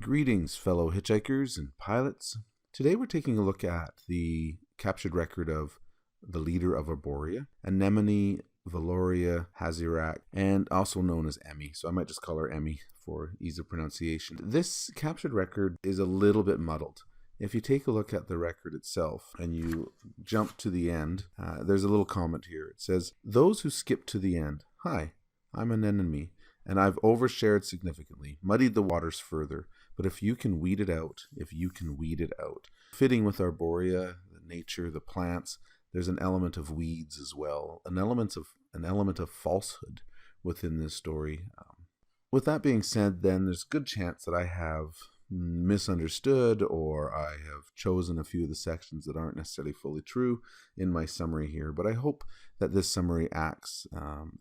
Greetings, fellow hitchhikers and pilots. Today we're taking a look at the captured record of the leader of Arboria, Anemone Velouria Hazirach, and also known as Emmy, so I might just call her Emmy for ease of pronunciation. This captured record is a little bit muddled. If you take a look at the record itself and you jump to the end, there's a little comment here. It says, "Those who skip to the end. Hi, I'm an enemy, and I've overshared significantly, muddied the waters further. But if you can weed it out, Fitting with Arboria, the nature, the plants, there's an element of weeds as well, an element of falsehood within this story. With that being said, then there's a good chance that I have misunderstood or I have chosen a few of the sections that aren't necessarily fully true in my summary here. But I hope that this summary acts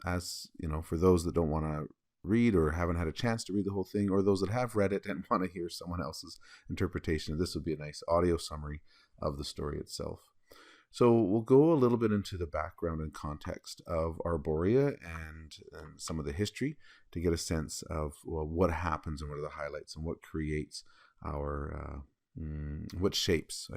as, for those that don't want to read or haven't had a chance to read the whole thing, or those that have read it and want to hear someone else's interpretation. This would be a nice audio summary of the story itself. So we'll go a little bit into the background and context of Arboria and some of the history to get a sense of what happens and what are the highlights and what creates what shapes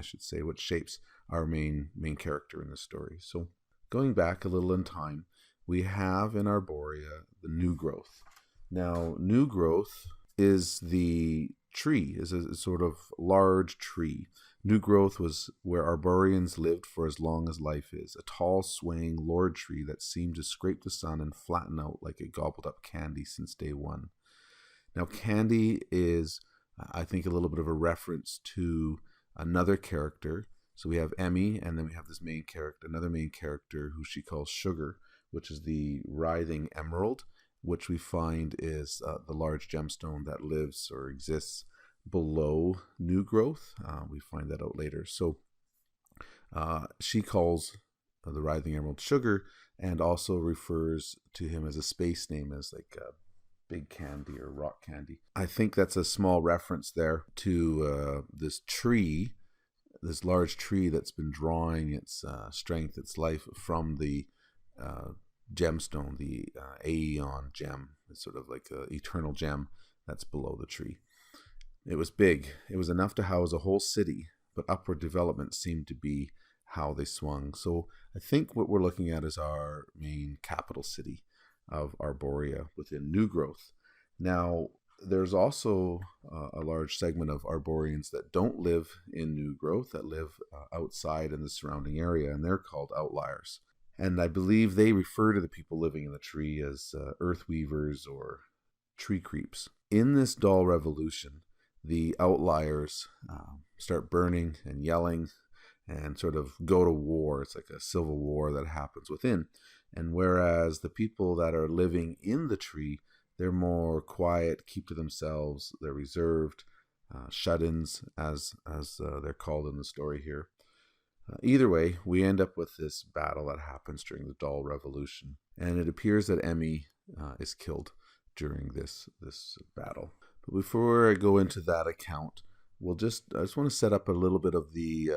our main character in the story. So going back a little in time, we have in Arboria the new growth. Now, new growth is the tree, is a sort of large tree. New growth was where Arborians lived for as long as life is, a tall, swaying lord tree that seemed to scrape the sun and flatten out like it gobbled up candy since day one. Now, candy is, I think, a little bit of a reference to another character. So we have Emmy, and then we have this main character, another main character who she calls Sugar, which is the writhing emerald, which we find is the large gemstone that lives or exists below new growth. We find that out later. So she calls the writhing emerald Sugar, and also refers to him as a space name, as like big candy or rock candy. I think that's a small reference there to this tree, this large tree that's been drawing its strength, its life from the gemstone, the Aeon gem. It's sort of like an eternal gem that's below the tree. It was big. It was enough to house a whole city, but upward development seemed to be how they swung. So I think what we're looking at is our main capital city of Arboria within new growth. Now, there's also a large segment of Arborians that don't live in new growth, that live outside in the surrounding area, and they're called outliers. And I believe they refer to the people living in the tree as earth weavers or tree creeps. In this dull revolution, the outliers start burning and yelling and sort of go to war. It's like a civil war that happens within. And whereas the people that are living in the tree, they're more quiet, keep to themselves, they're reserved, shut-ins as they're called in the story here. Either way, we end up with this battle that happens during the Dull Revolution, and it appears that Emmy is killed during this battle. But before I go into that account, I just want to set up a little bit of the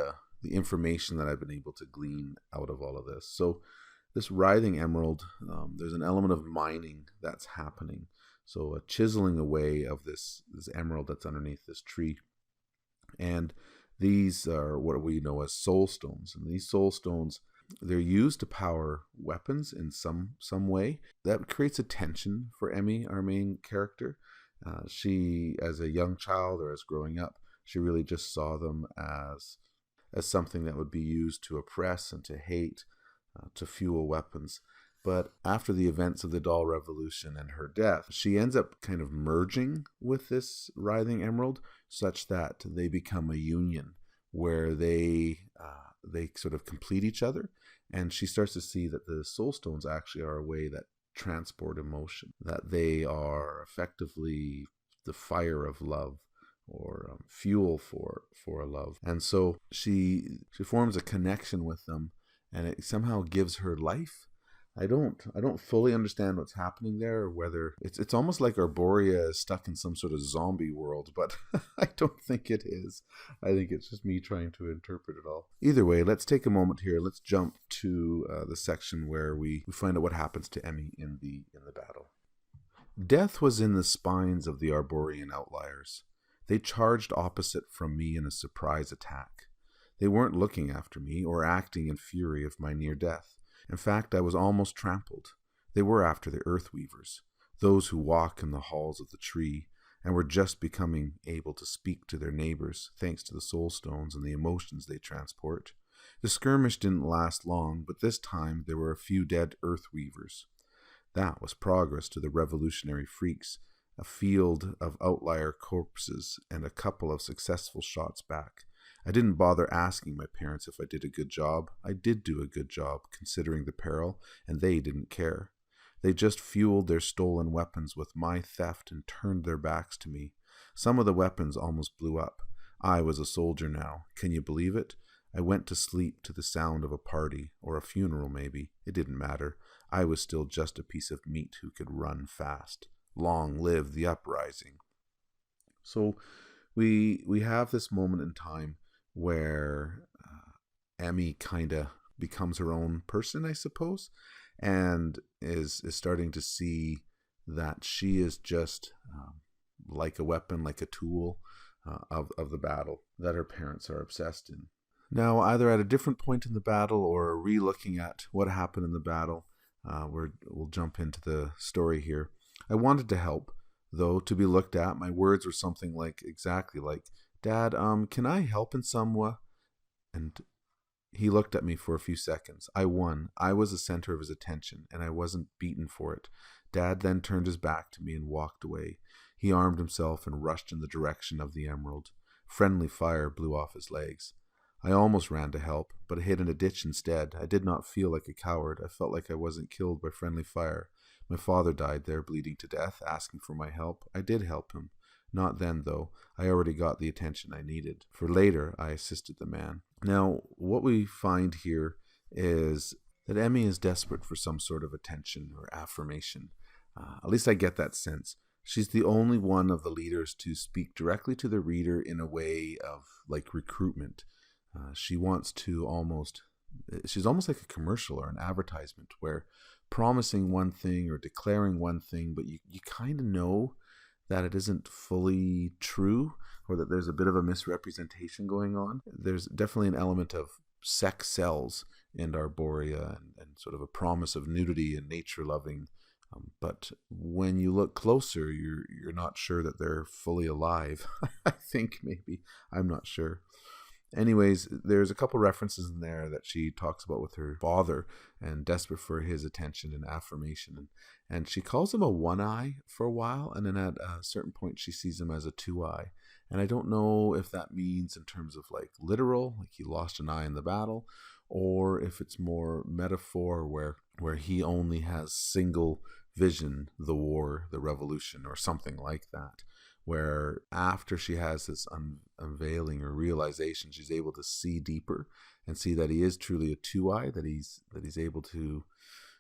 information that I've been able to glean out of all of this. So this writhing emerald, there's an element of mining that's happening. So a chiseling away of this emerald that's underneath this tree. And these are what we know as soul stones. And these soul stones, they're used to power weapons in some way. That creates a tension for Emmy, our main character. She, as a young child or as growing up, she really just saw them as something that would be used to oppress and to hate, to fuel weapons. But after the events of the Dull Revolution and her death, she ends up kind of merging with this writhing emerald, such that they become a union where they sort of complete each other. And she starts to see that the soul stones actually are a way that transport emotion, that they are effectively the fire of love, or fuel for a love. And so she forms a connection with them, and it somehow gives her life. I don't fully understand what's happening there, or whether it's almost like Arboria is stuck in some sort of zombie world, but I don't think it is. I think it's just me trying to interpret it all. Either way, let's take a moment here. Let's jump to the section where we find out what happens to Emmy in the battle. Death was in the spines of the Arborian outliers. They charged opposite from me in a surprise attack. They weren't looking after me or acting in fury of my near death. In fact, I was almost trampled. They were after the earth weavers, those who walk in the halls of the tree, and were just becoming able to speak to their neighbors, thanks to the soul stones and the emotions they transport. The skirmish didn't last long, but this time there were a few dead earth weavers. That was progress to the revolutionary freaks, a field of outlier corpses and a couple of successful shots back. I didn't bother asking my parents if I did a good job. I did do a good job, considering the peril, and they didn't care. They just fueled their stolen weapons with my theft and turned their backs to me. Some of the weapons almost blew up. I was a soldier now. Can you believe it? I went to sleep to the sound of a party, or a funeral maybe. It didn't matter. I was still just a piece of meat who could run fast. Long live the uprising. So we have this moment in time where Emmy kind of becomes her own person, I suppose, and is starting to see that she is just like a weapon, like a tool of the battle that her parents are obsessed in. Now, either at a different point in the battle or re-looking at what happened in the battle, we'll jump into the story here. I wanted to help, though, to be looked at. My words were something exactly like, "Dad, can I help in some way?" And he looked at me for a few seconds. I won. I was the center of his attention, and I wasn't beaten for it. Dad then turned his back to me and walked away. He armed himself and rushed in the direction of the emerald. Friendly fire blew off his legs. I almost ran to help, but hid in a ditch instead. I did not feel like a coward. I felt like I wasn't killed by friendly fire. My father died there, bleeding to death, asking for my help. I did help him. Not then, though. I already got the attention I needed. For later, I assisted the man. Now, what we find here is that Emmy is desperate for some sort of attention or affirmation. At least I get that sense. She's the only one of the leaders to speak directly to the reader in a way of recruitment. She's almost like a commercial or an advertisement where promising one thing or declaring one thing, but you kind of know that it isn't fully true or that there's a bit of a misrepresentation going on. There's definitely an element of sex sells in Arboria and sort of a promise of nudity and nature loving. But when you look closer, you're not sure that they're fully alive. I think maybe. I'm not sure. Anyways, there's a couple references in there that she talks about with her father and desperate for his attention and affirmation. And she calls him a one-eye for a while, and then at a certain point she sees him as a two-eye. And I don't know if that means in terms of literal, like he lost an eye in the battle, or if it's more metaphor where he only has single vision, the war, the revolution, or something like that. Where after she has this unveiling or realization, she's able to see deeper and see that he is truly a two-eye, that he's able to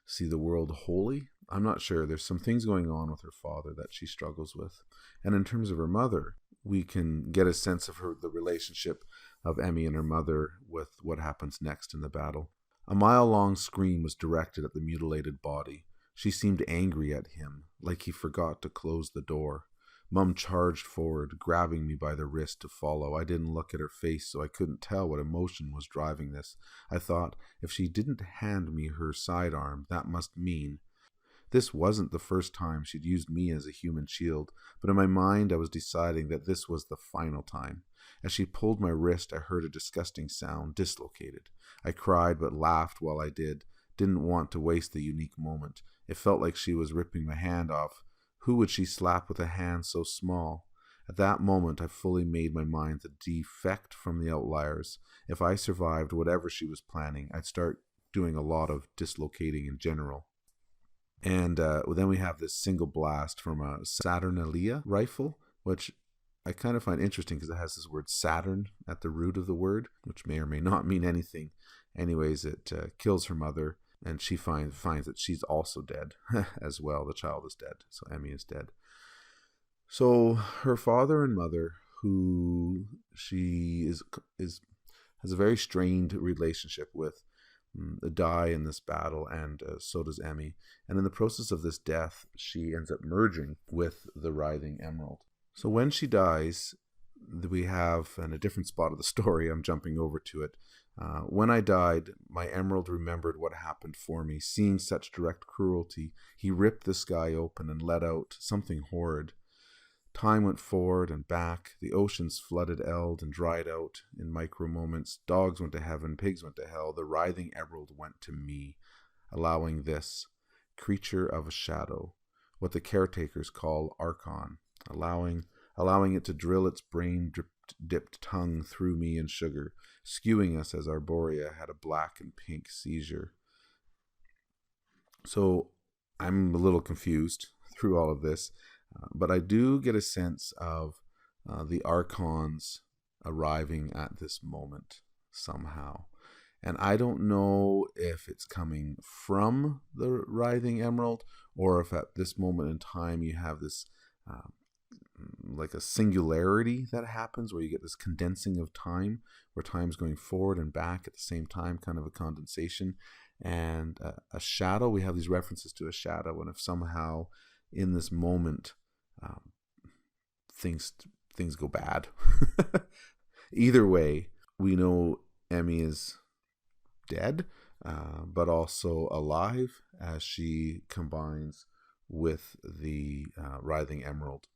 see the world wholly. I'm not sure. There's some things going on with her father that she struggles with. And in terms of her mother, we can get a sense of the relationship of Emmy and her mother with what happens next in the battle. A mile-long scream was directed at the mutilated body. She seemed angry at him, like he forgot to close the door. Mum charged forward, grabbing me by the wrist to follow. I didn't look at her face, so I couldn't tell what emotion was driving this. I thought, if she didn't hand me her sidearm, that must mean... This wasn't the first time she'd used me as a human shield, but in my mind I was deciding that this was the final time. As she pulled my wrist, I heard a disgusting sound, dislocated. I cried but laughed while I didn't want to waste the unique moment. It felt like she was ripping my hand off. Who would she slap with a hand so small? At that moment, I fully made my mind to defect from the outliers. If I survived whatever she was planning, I'd start doing a lot of dislocating in general. And then we have this single blast from a Saturnalia rifle, which I kind of find interesting because it has this word Saturn at the root of the word, which may or may not mean anything. Anyways, it kills her mother. And she finds that she's also dead as well. The child is dead. So Emmy is dead. So her father and mother, who she has a very strained relationship with, die in this battle, and so does Emmy. And in the process of this death, she ends up merging with the Writhing Emerald. So when she dies, we have, in a different spot of the story, I'm jumping over to it. When I died, my emerald remembered what happened for me. Seeing such direct cruelty, he ripped the sky open and let out something horrid. Time went forward and back. The oceans flooded Eld and dried out in micro moments. Dogs went to heaven, pigs went to hell. The writhing emerald went to me, allowing this creature of a shadow, what the caretakers call Archon, allowing it to drill its brain-dipped tongue through me in sugar, skewing us as Arboria had a black and pink seizure. So I'm a little confused through all of this, but I do get a sense of the Archons arriving at this moment somehow. And I don't know if it's coming from the Writhing Emerald, or if at this moment in time you have this like a singularity that happens where you get this condensing of time, where time's going forward and back at the same time, kind of a condensation. And a shadow, we have these references to a shadow, and if somehow in this moment things go bad, either way, we know Emmy is dead, but also alive as she combines with the Writhing Emerald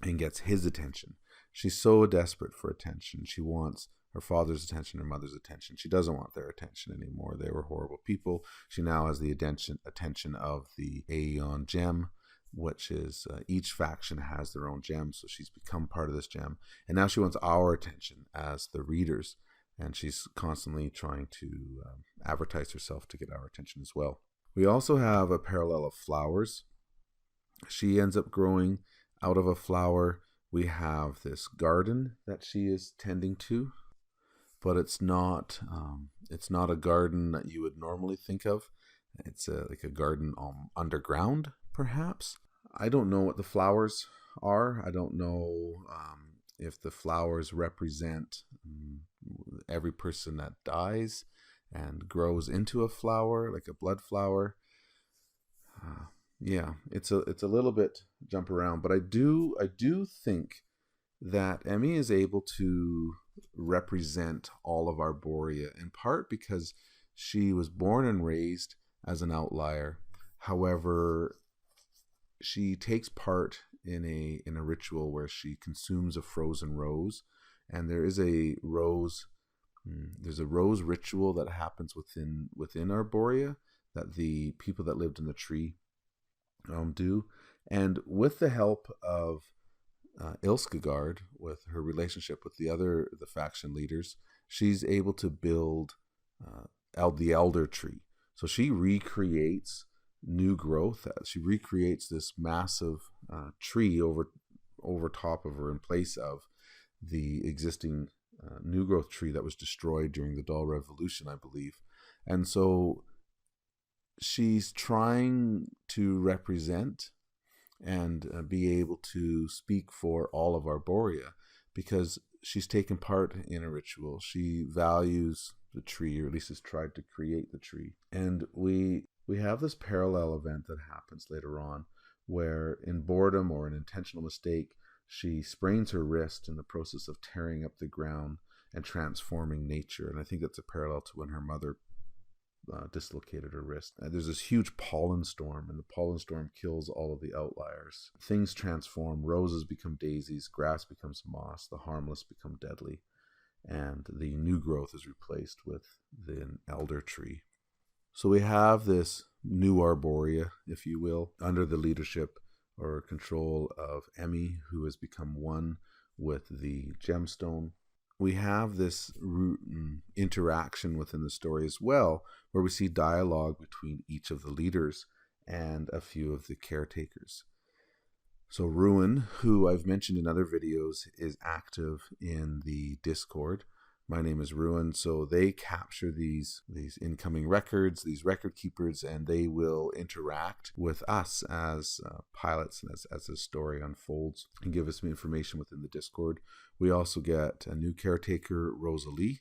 and gets his attention. She's so desperate for attention. She wants her father's attention, her mother's attention. She doesn't want their attention anymore. They were horrible people. She now has the attention of the Aeon Gem, which is each faction has their own gem, so she's become part of this gem. And now she wants our attention as the readers, and she's constantly trying to advertise herself to get our attention as well. We also have a parallel of flowers. She ends up growing out of a flower. We have this garden that she is tending to, but it's not a garden that you would normally think of. It's like a garden underground, perhaps. I don't know what the flowers are. I don't know if the flowers represent every person that dies and grows into a flower, like a blood flower. Yeah, it's a little bit jump around, but I do think that Emmy is able to represent all of Arboria, in part because she was born and raised as an outlier. However, she takes part in a ritual where she consumes a frozen rose, and there is a rose. There's a rose ritual that happens within Arboria that the people that lived in the tree do, and with the help of Ilskagard, with her relationship with the faction leaders, she's able to build the Elder Tree. So she recreates new growth. She recreates this massive tree over top of her in place of the existing new growth tree that was destroyed during the Dull Revolution, I believe. And so she's trying to represent and be able to speak for all of Arboria, because she's taken part in a ritual. She values the tree, or at least has tried to create the tree. And we have this parallel event that happens later on, where in boredom or an intentional mistake, she sprains her wrist in the process of tearing up the ground and transforming nature. And I think that's a parallel to when her mother dislocated her wrist. There's this huge pollen storm, and the pollen storm kills all of the outliers. Things transform. Roses become daisies, grass becomes moss, the harmless become deadly, and the new growth is replaced with the elder tree. So we have this new Arboria, if you will, under the leadership or control of Emmy, who has become one with the gemstone. We have this interaction within the story as well, where we see dialogue between each of the leaders and a few of the caretakers. So Ruin, who I've mentioned in other videos, is active in the Discord. My name is Ruin, so they capture these incoming records, these record keepers, and they will interact with us as pilots and as the story unfolds and give us some information within the Discord. We also get a new caretaker, Rosalie,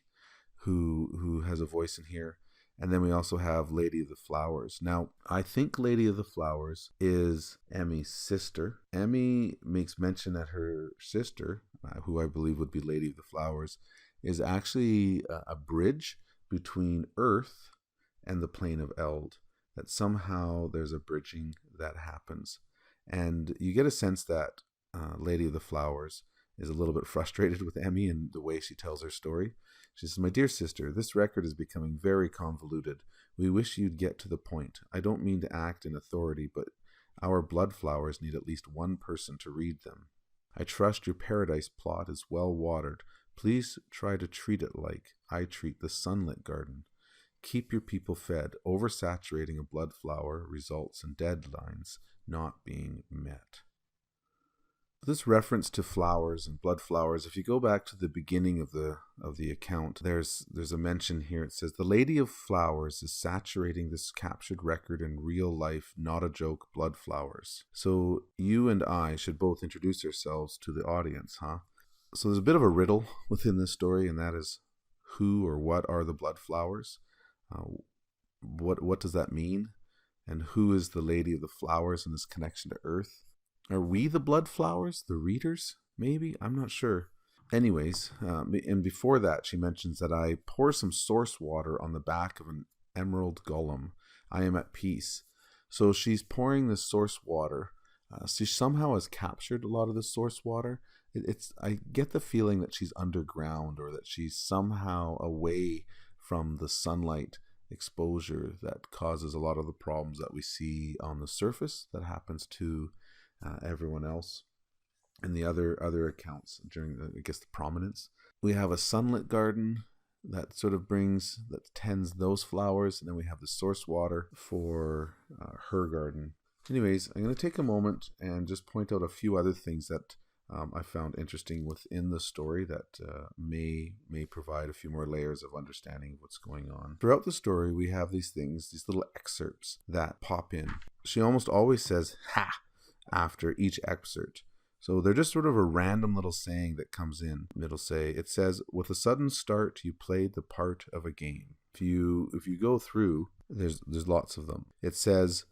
who has a voice in here, And then we also have Lady of the Flowers. Now, I think Lady of the Flowers is Emmy's sister. Emmy makes mention that her sister, who I believe would be Lady of the Flowers, is actually a bridge between Earth and the plane of Eld. That somehow there's a bridging that happens. And you get a sense that Lady of the Flowers is a little bit frustrated with Emmy and the way she tells her story. She says, "My dear sister, this record is becoming very convoluted. We wish you'd get to the point. I don't mean to act in authority, but our blood flowers need at least one person to read them. I trust your paradise plot is well watered. Please try to treat it like I treat the sunlit garden. Keep your people fed. Oversaturating a blood flower results in deadlines not being met." This reference to flowers and blood flowers, if you go back to the beginning of the account, there's a mention here. It says, "The Lady of Flowers is saturating this captured record in real life, not a joke, blood flowers." So you and I should both introduce ourselves to the audience, huh? So there's a bit of a riddle within this story, and that is, who or what are the blood flowers? What does that mean? And who is the Lady of the Flowers in this connection to Earth? Are we the blood flowers, the readers? Maybe? I'm not sure. Anyways, and before that, she mentions that I pour some source water on the back of an emerald golem. I am at peace. So she's pouring this source water. She somehow has captured a lot of the source water. I get the feeling that she's underground, or that she's somehow away from the sunlight exposure that causes a lot of the problems that we see on the surface that happens to everyone else in the other accounts during the prominence. We have a sunlit garden that tends those flowers, and then we have the source water for her garden. Anyways, I'm going to take a moment and just point out a few other things that I found interesting within the story that may provide a few more layers of understanding of what's going on. Throughout the story, we have these little excerpts that pop in. She almost always says, "Ha!" after each excerpt. So they're just sort of a random little saying that comes in. It says, "With a sudden start, you played the part of a game." If you go through, there's lots of them. It says,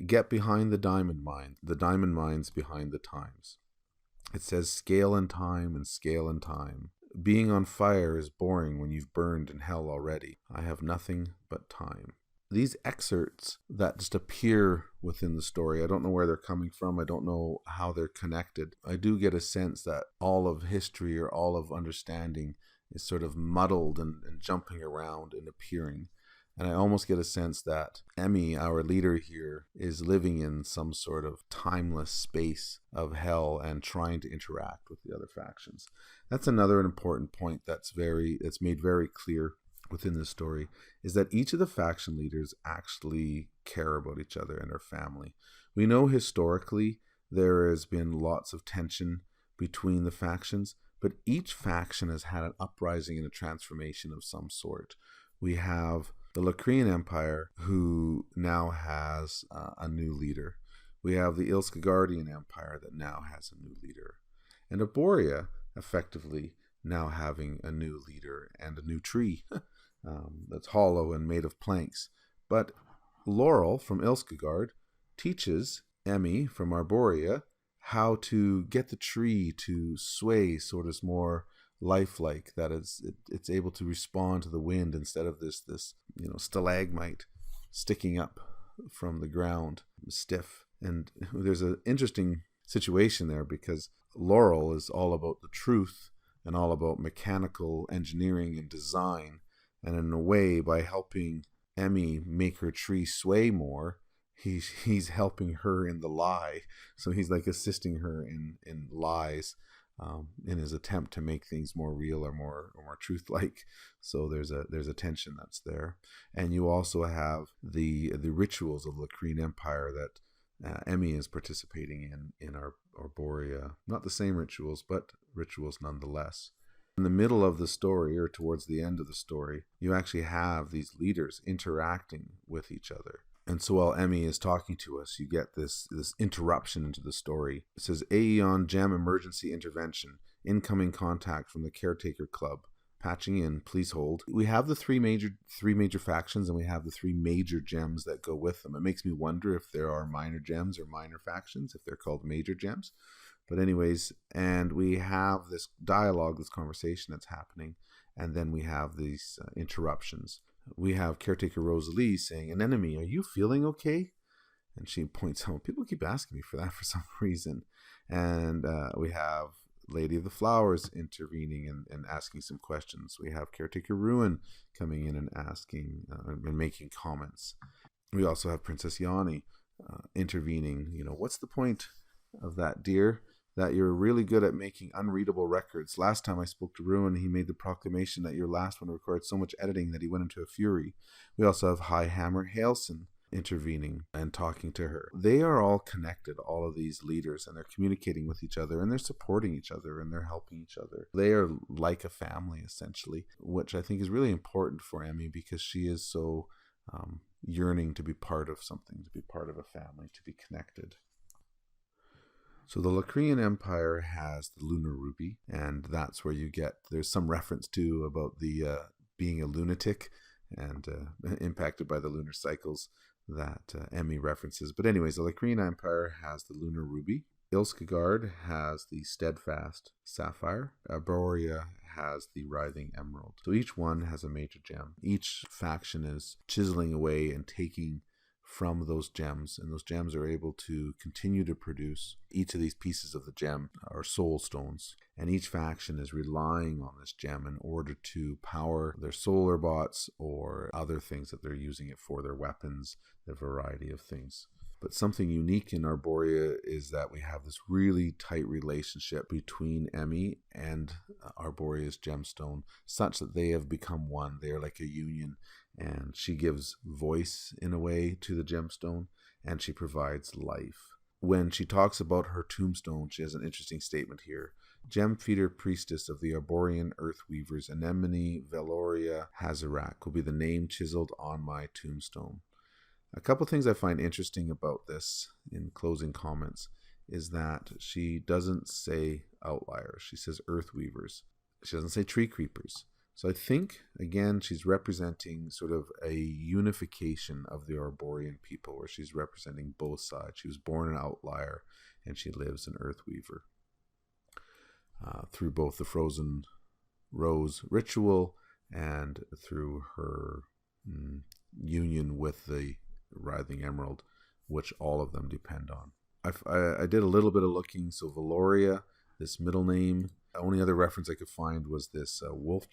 "Get behind the diamond mines behind the times." It says, "Scale in time and scale in time. Being on fire is boring when you've burned in hell already. I have nothing but time." These excerpts that just appear within the story, I don't know where they're coming from. I don't know how they're connected. I do get a sense that all of history or all of understanding is sort of muddled and jumping around and appearing. And I almost get a sense that Emmy, our leader here, is living in some sort of timeless space of hell and trying to interact with the other factions. That's another important point that's made very clear within this story, is that each of the faction leaders actually care about each other and their family. We know historically there has been lots of tension between the factions, but each faction has had an uprising and a transformation of some sort. We have the Locrian Empire, who now has a new leader. We have the Ilskagardian Empire that now has a new leader. And Arboria, effectively, now having a new leader and a new tree that's hollow and made of planks. But Laurel from Ilskagard teaches Emmy from Arboria how to get the tree to sway so it is more lifelike, that it's able to respond to the wind instead of this stalagmite sticking up from the ground, stiff. And there's an interesting situation there, because Laurel is all about the truth and all about mechanical engineering and design. And in a way, by helping Emmy make her tree sway more, he's helping her in the lie. So he's like assisting her in lies, in his attempt to make things more real or more truth-like. So there's a tension that's there. And you also have the rituals of the Locrian Empire that Emmy is participating in Arboria. Not the same rituals, but rituals nonetheless. In the middle of the story, or towards the end of the story, you actually have these leaders interacting with each other. And so while Emmy is talking to us, you get this interruption into the story. It says, "Aeon Gem emergency intervention. Incoming contact from the Caretaker Club. patching in. Please hold. We have the three major factions, and we have the three major gems that go with them. It makes me wonder if there are minor gems or minor factions, if they're called major gems. But anyways, and we have this dialogue, this conversation that's happening, and then we have these interruptions. We have Caretaker Rosalie saying, "Anemone, are you feeling okay?" And she points out, people keep asking me for that for some reason. And we have Lady of the Flowers intervening and asking some questions. We have Caretaker Ruin coming in and asking and making comments. We also have Princess Yanni intervening. What's the point of that, dear? That you're really good at making unreadable records. Last time I spoke to Ruin, he made the proclamation that your last one required so much editing that he went into a fury. We also have High Hammer Hailson intervening and talking to her. They are all connected, all of these leaders, and they're communicating with each other, and they're supporting each other, and they're helping each other. They are like a family, essentially, which I think is really important for Emmy, because she is so yearning to be part of something, to be part of a family, to be connected. So the Locrian Empire has the Lunar Ruby, and that's where there's some reference to about the being a lunatic and impacted by the lunar cycles that Emmy references. But anyways, the Locrian Empire has the Lunar Ruby. Ilskagard has the Steadfast Sapphire. Arboria has the Writhing Emerald. So each one has a major gem. Each faction is chiseling away and taking from those gems, and those gems are able to continue to produce. Each of these pieces of the gem are soul stones, and each faction is relying on this gem in order to power their Solarbots or other things that they're using it for, their weapons, their variety of things. But something unique in Arboria is that we have this really tight relationship between Emmy and Arboria's gemstone, such that they have become one. They are like a union, and she gives voice in a way to the gemstone, and she provides life. When she talks about her tombstone, she has an interesting statement here. Gem Feeder Priestess of the Arborian Earth Weavers, Anemone Velouria Hazirach will be the name chiseled on my tombstone. A couple things I find interesting about this in closing comments is that she doesn't say outliers. She says earth weavers. She doesn't say tree creepers. So I think, again, she's representing sort of a unification of the Arborian people, where she's representing both sides. She was born an outlier, and she lives an earth weaver. Through both the Frozen Rose ritual and through her union with the Writhing Emerald, which all of them depend on. I did a little bit of looking. So Velouria, this middle name, the only other reference I could find was this wolf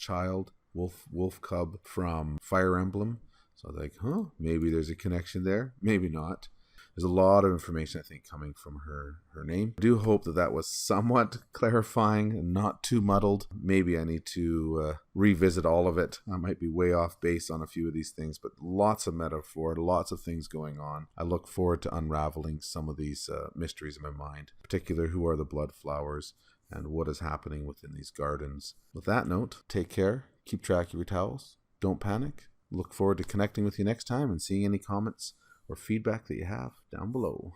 cub from Fire Emblem. So I was like, maybe there's a connection there, maybe not. There's a lot of information, I think, coming from her name. I do hope that was somewhat clarifying and not too muddled. Maybe I need to revisit all of it. I might be way off base on a few of these things, but lots of metaphor, lots of things going on. I look forward to unraveling some of these mysteries in my mind, in particular, who are the blood flowers and what is happening within these gardens. With that note, take care, keep track of your towels, don't panic. Look forward to connecting with you next time and seeing any comments or feedback that you have down below.